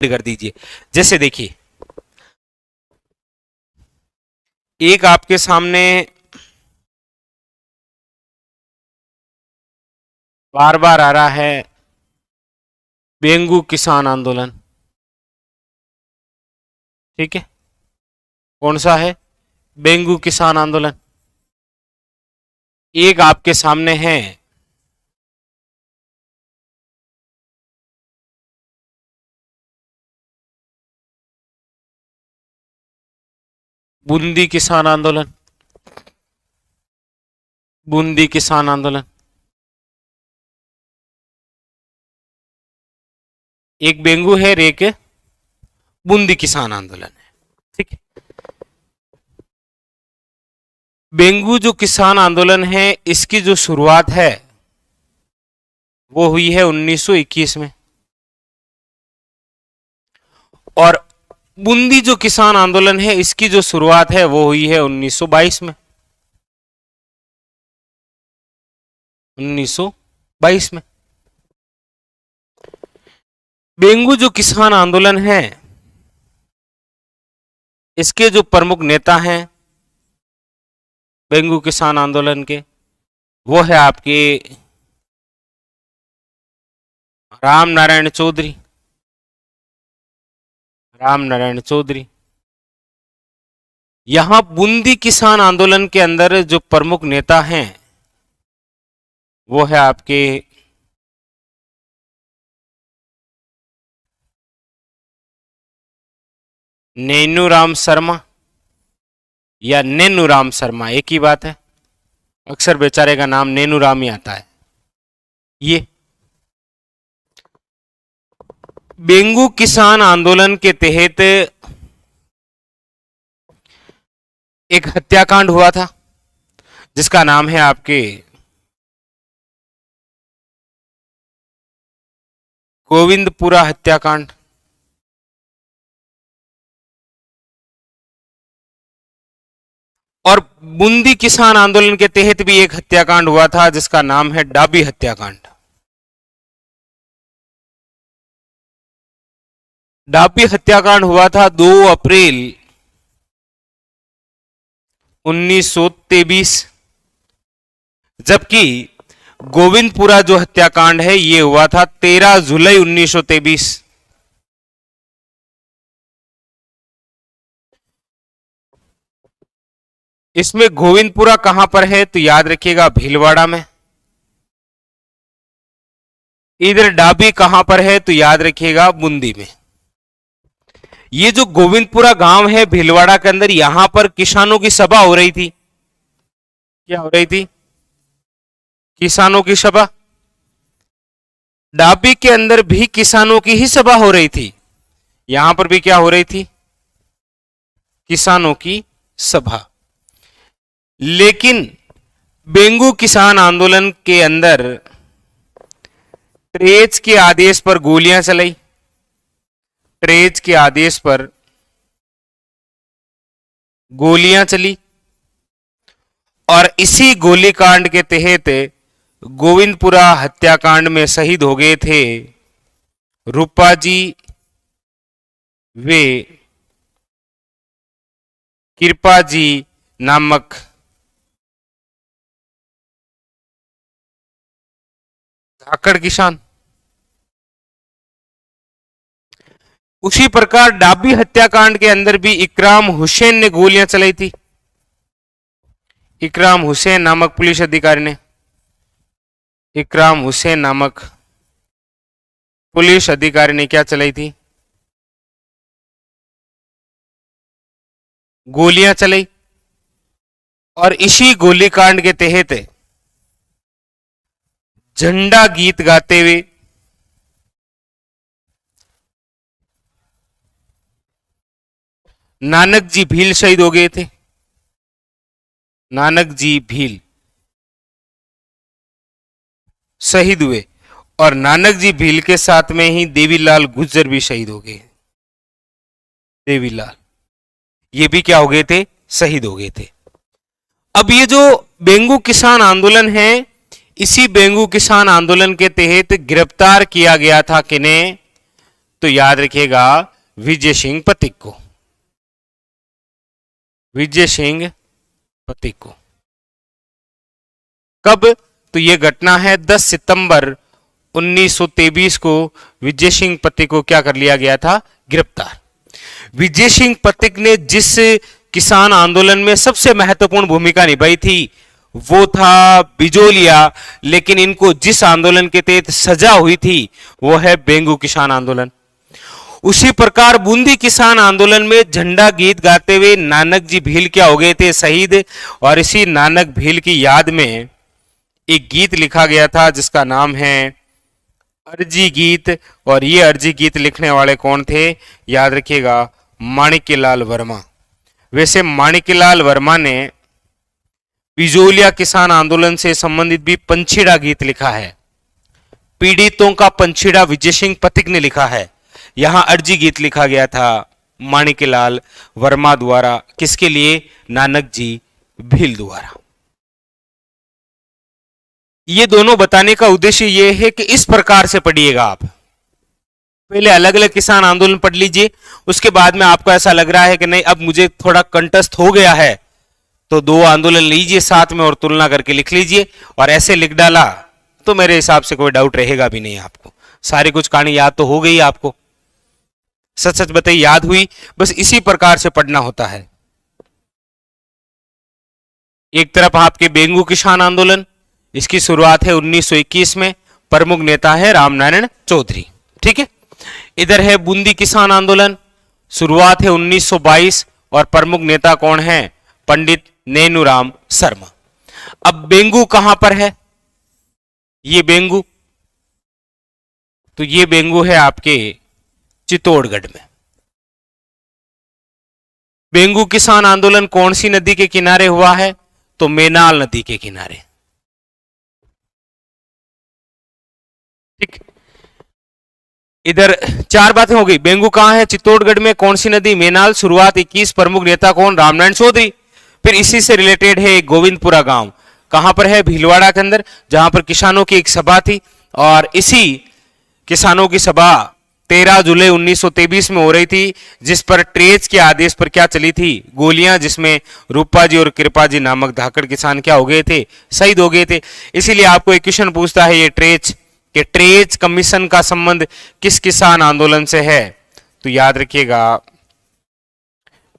कर दीजिए। जैसे देखिए, एक आपके सामने बार बार आ रहा है बेंगू किसान आंदोलन। ठीक है, कौन सा है? बेंगू किसान आंदोलन। एक आपके सामने है बूंदी किसान आंदोलन। बूंदी किसान आंदोलन। एक बेंगू है और एक बूंदी किसान आंदोलन है। ठीक है, बेंगू जो किसान आंदोलन है इसकी जो शुरुआत है वो हुई है 1921 में, और बूंदी जो किसान आंदोलन है इसकी जो शुरुआत है वो हुई है 1922 में। 1922 में बेंगू जो किसान आंदोलन है इसके जो प्रमुख नेता हैं बेंगू किसान आंदोलन के, वो है आपके राम नारायण चौधरी। राम नारायण चौधरी। यहां बूंदी किसान आंदोलन के अंदर जो प्रमुख नेता हैं वो है आपके नैनूराम शर्मा या नैनूराम शर्मा, एक ही बात है, अक्सर बेचारे का नाम नैनूराम ही आता है। ये बेंगू किसान आंदोलन के तहत एक हत्याकांड हुआ था जिसका नाम है आपके गोविंदपुरा हत्याकांड। और बूंदी किसान आंदोलन के तहत भी एक हत्याकांड हुआ था जिसका नाम है डाबी हत्याकांड। डाबी हत्याकांड हुआ था 2 अप्रैल 1923, जबकि गोविंदपुरा जो हत्याकांड है यह हुआ था 13 जुलाई 1923। इसमें गोविंदपुरा कहां पर है तो याद रखिएगा भीलवाड़ा में। इधर डाबी कहां पर है तो याद रखिएगा बूंदी में। ये जो गोविंदपुरा गांव है भीलवाड़ा के अंदर, यहां पर किसानों की सभा हो रही थी। क्या हो रही थी? किसानों की सभा। डाबी के अंदर भी किसानों की ही सभा हो रही थी, यहां पर भी क्या हो रही थी? किसानों की सभा। लेकिन बेंगू किसान आंदोलन के अंदर ट्रेज के आदेश पर गोलियां चलाई। ट्रेज के आदेश पर गोलियां चली और इसी गोलीकांड के तहत गोविंदपुरा हत्याकांड में शहीद हो गए थे रूपाजी वे कृपाजी नामक धाकड़ किसान। उसी प्रकार डाबी हत्याकांड के अंदर भी इकराम हुसैन ने गोलियां चलाई थी। इकराम हुसैन नामक पुलिस अधिकारी ने, इकराम हुसैन नामक पुलिस अधिकारी ने क्या चलाई थी? गोलियां चलाई। और इसी गोलीकांड के तहत झंडा गीत गाते हुए नानक जी भील शहीद हो गए थे। नानक जी भील शहीद हुए और नानक जी भील के साथ में ही देवीलाल गुर्जर भी शहीद हो गए। देवीलाल ये भी क्या हो गए थे? शहीद हो गए थे। अब ये जो बेंगू किसान आंदोलन है, इसी बेंगू किसान आंदोलन के तहत गिरफ्तार किया गया था किन्हें? तो याद रखिएगा विजय सिंह पथिक को, विजय सिंह पथिक को। कब? तो यह घटना है 10 सितंबर 1923 को विजय सिंह पथिक को क्या कर लिया गया था? गिरफ्तार। विजय सिंह पथिक ने जिस किसान आंदोलन में सबसे महत्वपूर्ण भूमिका निभाई थी वो था बिजोलिया, लेकिन इनको जिस आंदोलन के तहत सजा हुई थी वो है बेंगू किसान आंदोलन। उसी प्रकार बूंदी किसान आंदोलन में झंडा गीत गाते हुए नानक जी भील क्या हो गए थे? शहीद। और इसी नानक भील की याद में एक गीत लिखा गया था जिसका नाम है अर्जी गीत। और ये अर्जी गीत लिखने वाले कौन थे? याद रखिएगा माणिक्यलाल वर्मा। वैसे माणिक्यलाल वर्मा ने बिजोलिया किसान आंदोलन से संबंधित भी पंछीड़ा गीत लिखा है। पीड़ितों का पंछीड़ा विजय सिंह पथिक ने लिखा है। यहां अर्जी गीत लिखा गया था माणिक्यलाल वर्मा द्वारा। किसके लिए? नानक जी भील द्वारा। ये दोनों बताने का उद्देश्य यह है कि इस प्रकार से पढ़िएगा आप। पहले अलग अलग किसान आंदोलन पढ़ लीजिए, उसके बाद में आपको ऐसा लग रहा है कि नहीं अब मुझे थोड़ा कंटस्थ हो गया है, तो दो आंदोलन लीजिए साथ में और तुलना करके लिख लीजिए। और ऐसे लिख डाला तो मेरे हिसाब से कोई डाउट रहेगा भी नहीं आपको। सारी कुछ कहानी याद तो हो गई आपको। सच सच बताइए, याद हुई? बस इसी प्रकार से पढ़ना होता है। एक तरफ आपके बेंगू किसान आंदोलन, इसकी शुरुआत है 1921 में, प्रमुख नेता है रामनारायण चौधरी। ठीक है। इधर है बूंदी किसान आंदोलन, शुरुआत है 1922 और प्रमुख नेता कौन है? पंडित नैनूराम शर्मा। अब बेंगू कहां पर है? ये बेंगू, तो ये बेंगू है आपके चित्तौड़गढ़ में। बेंगू किसान आंदोलन कौन सी नदी के किनारे हुआ है? तो मेनाल नदी के किनारे। ठीक। इधर चार बातें हो गई। बेंगू कहां है? चित्तौड़गढ़ में। कौन सी नदी? मेनाल। शुरुआत 21। प्रमुख नेता कौन? रामनारायण चौधरी। फिर इसी से रिलेटेड है गोविंदपुरा गांव। कहां पर है? भीलवाड़ा के अंदर, जहां पर किसानों की एक सभा थी। और इसी किसानों की सभा 13 जुलाई 1923 में हो रही थी, जिस पर ट्रेच के आदेश पर क्या चली थी? गोलियां, जिसमें रूपा जी और कृपा जी नामक धाकड़ किसान क्या हो गए थे? शहीद हो गए थे। इसीलिए आपको एक क्वेश्चन पूछता है ये ट्रेच कि ट्रेच कमीशन का संबंध किस किसान आंदोलन से है? तो याद रखिएगा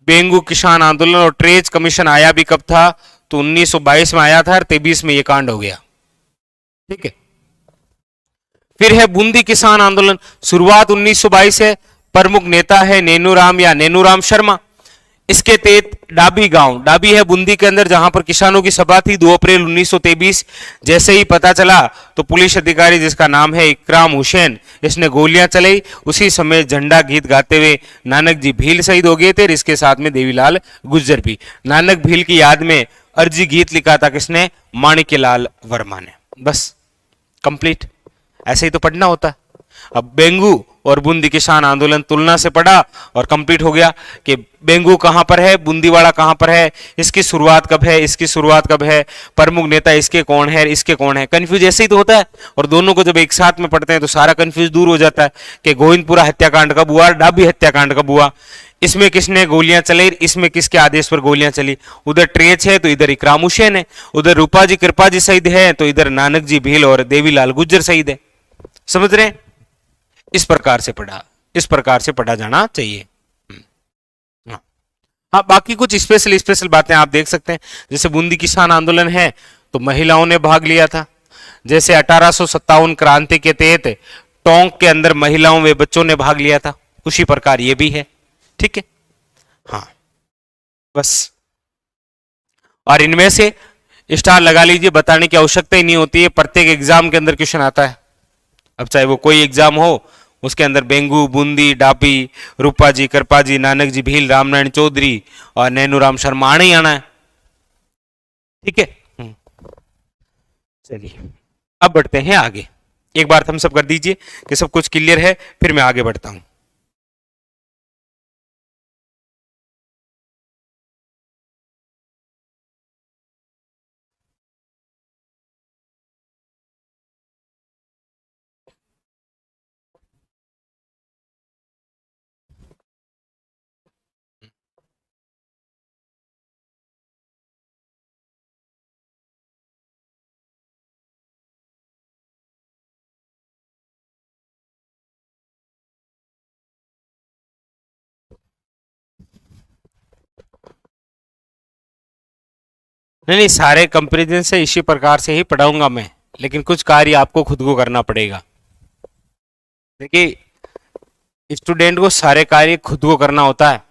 बेंगू किसान आंदोलन। और ट्रेच कमीशन आया भी कब था? तो 1922 में आया था और 23 में ये कांड हो गया। ठीक है। फिर है बूंदी किसान आंदोलन, शुरुआत 1922 है, प्रमुख नेता है नैनूराम या नैनूराम शर्मा। इसके तहत डाबी गांव, डाबी है बूंदी के अंदर, जहां पर किसानों की सभा थी 2 अप्रैल 1923। जैसे ही पता चला तो पुलिस अधिकारी जिसका नाम है इकराम हुसैन, इसने गोलियां चलाई। उसी समय झंडा गीत गाते हुए नानक जी भील शहीद हो गए थे और इसके साथ में देवीलाल गुज्जर भी। नानक भील की याद में अर्जी गीत लिखा था किसने? माणिक्यलाल वर्मा ने। बस कंप्लीट। ऐसे ही तो पढ़ना होता है। अब बेंगू और बूंदी किसान आंदोलन तुलना से पढ़ा और कंप्लीट हो गया कि बेंगू कहां पर है, बूंदीवाड़ा कहां पर है, इसकी शुरुआत कब है, इसकी शुरुआत कब है, प्रमुख नेता इसके कौन है, इसके कौन है। कंफ्यूज ऐसे ही तो होता है। और दोनों को जब एक साथ में पढ़ते हैं तो सारा कंफ्यूज दूर हो जाता है कि गोविंदपुरा हत्याकांड कब हुआ, डाबी हत्याकांड कब हुआ, इसमें किसने गोलियां चलाई, इसमें किसके आदेश पर गोलियां चली। उधर ट्रेच है तो इधर इकराम हुसैन है, उधर रूपा जी कृपा जी शहीद है तो इधर नानक जी भील और देवीलाल गुज्जर शहीद है। समझ रहे? इस प्रकार से पढ़ा, इस प्रकार से पढ़ा जाना चाहिए। हाँ। हाँ, बाकी कुछ स्पेशल स्पेशल बातें आप देख सकते हैं। जैसे बूंदी किसान आंदोलन है तो महिलाओं ने भाग लिया था। जैसे 1857 क्रांति के तहत टोंक के अंदर महिलाओं व बच्चों ने भाग लिया था, उसी प्रकार ये भी है। ठीक है। हाँ, बस। और इनमें से स्टार लगा लीजिए, बताने की आवश्यकता ही नहीं होती है, प्रत्येक एग्जाम के अंदर क्वेश्चन आता है। अब चाहे वो कोई एग्जाम हो, उसके अंदर बेंगू, बूंदी, डाबी, रूपा जी, कृपा जी, नानक जी भील, रामनारायण चौधरी और नैनूराम शर्मा आना ही आना है। ठीक है। चलिए अब बढ़ते हैं आगे। एक बार थम्स अप कर दीजिए कि सब कुछ क्लियर है, फिर मैं आगे बढ़ता हूं। नहीं नहीं, सारे कंपैरिजन से इसी प्रकार से ही पढ़ाऊंगा मैं, लेकिन कुछ कार्य आपको खुद को करना पड़ेगा। देखिए स्टूडेंट को सारे कार्य खुद को करना होता है।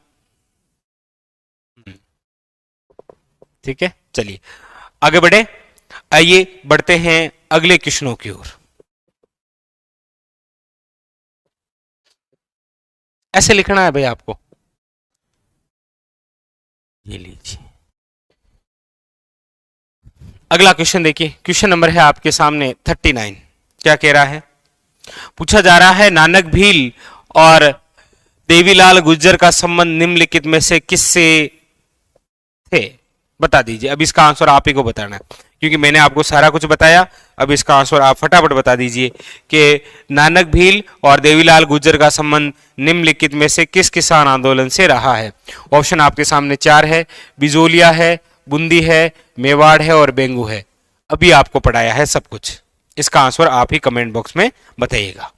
ठीक है, चलिए आगे बढ़े। आइए बढ़ते हैं अगले क्वेश्चनों की ओर। ऐसे लिखना है भाई आपको, ये लीजिए। अगला क्वेश्चन देखिए, क्वेश्चन नंबर है आपके सामने 39। क्या कह रहा है? पूछा जा रहा है नानक भील और देवीलाल गुर्जर का संबंध निम्नलिखित में से किससे थे? बता दीजिए। अब इसका आंसर आप ही को बताना है, क्योंकि मैंने आपको सारा कुछ बताया। अब इसका आंसर आप फटाफट बता दीजिए कि नानक भील और देवीलाल गुर्जर का संबंध निम्नलिखित में से किस किसान आंदोलन से रहा है? ऑप्शन आपके सामने 4 है। बिजोलिया है, बूंदी है, मेवाड़ है और बेंगू है। अभी आपको पढ़ाया है सब कुछ। इसका आंसर आप ही कमेंट बॉक्स में बताइएगा।